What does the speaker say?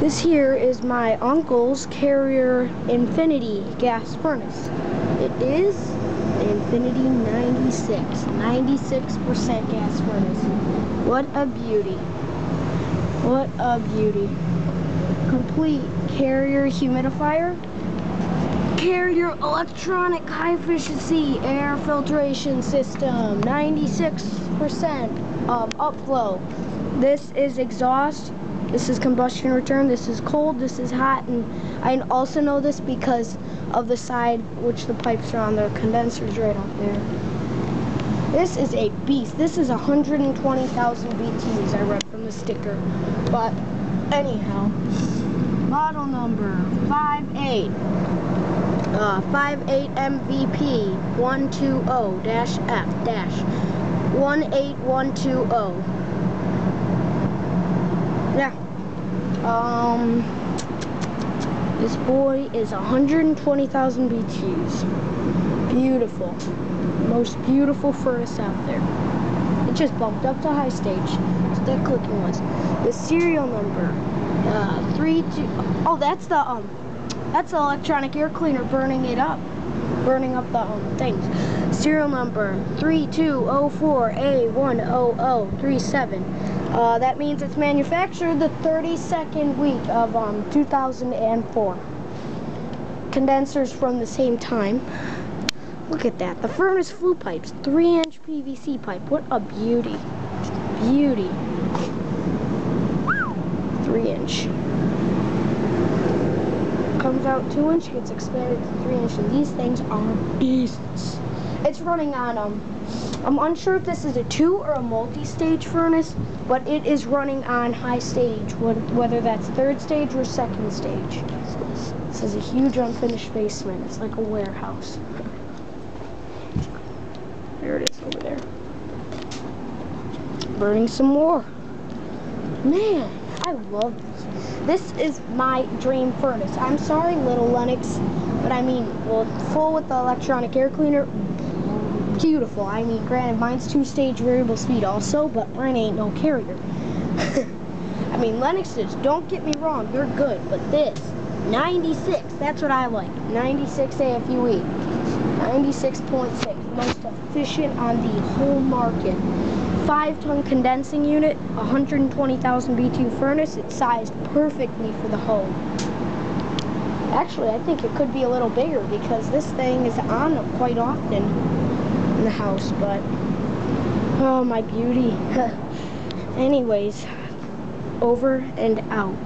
This here is my uncle's Carrier Infinity gas furnace. It is an Infinity 96% gas furnace. What a beauty. What a beauty. Complete Carrier humidifier. Carrier electronic high efficiency air filtration system. 96% upflow. This is exhaust. This is combustion return. This is cold. This is hot. And I also know this because of the side which the pipes are on. The condenser's right up there. This is a beast. This is 120,000 BTUs I read from the sticker. But anyhow, model number 58 MVP 120-F-18120. Yeah. This boy is 120,000 BTUs. Beautiful. Most beautiful furnace out there. It just bumped up to high stage. So that clicking was. The serial number 32. Oh, that's the electronic air cleaner burning up the things. Serial number 3204A10037. That means it's manufactured the 32nd week of 2004. Condensers from the same time. Look at that. The furnace flue pipes, 3-inch PVC pipe. What a beauty. Beauty. 3-inch. Comes out 2-inch, gets expanded to 3-inch, and these things are beasts. It's running on I'm unsure if this is a 2 or a multi-stage furnace, but it is running on high stage, whether that's 3rd stage or 2nd stage. This is a huge unfinished basement. It's like a warehouse. There it is over there. Burning some more. Man, I love this. This is my dream furnace. I'm sorry, little Lennox, but I mean, well, full with the electronic air cleaner. Beautiful. I mean, granted, mine's 2-stage variable speed also, but mine ain't no Carrier. I mean, Lennoxes, don't get me wrong, they're good, but this, 96, that's what I like. 96 AFUE. 96.6, most efficient on the whole market. 5-ton condensing unit, 120,000 BTU furnace. It's sized perfectly for the home. Actually, I think it could be a little bigger because this thing is on quite often in the house, but oh, my beauty. Anyways, over and out.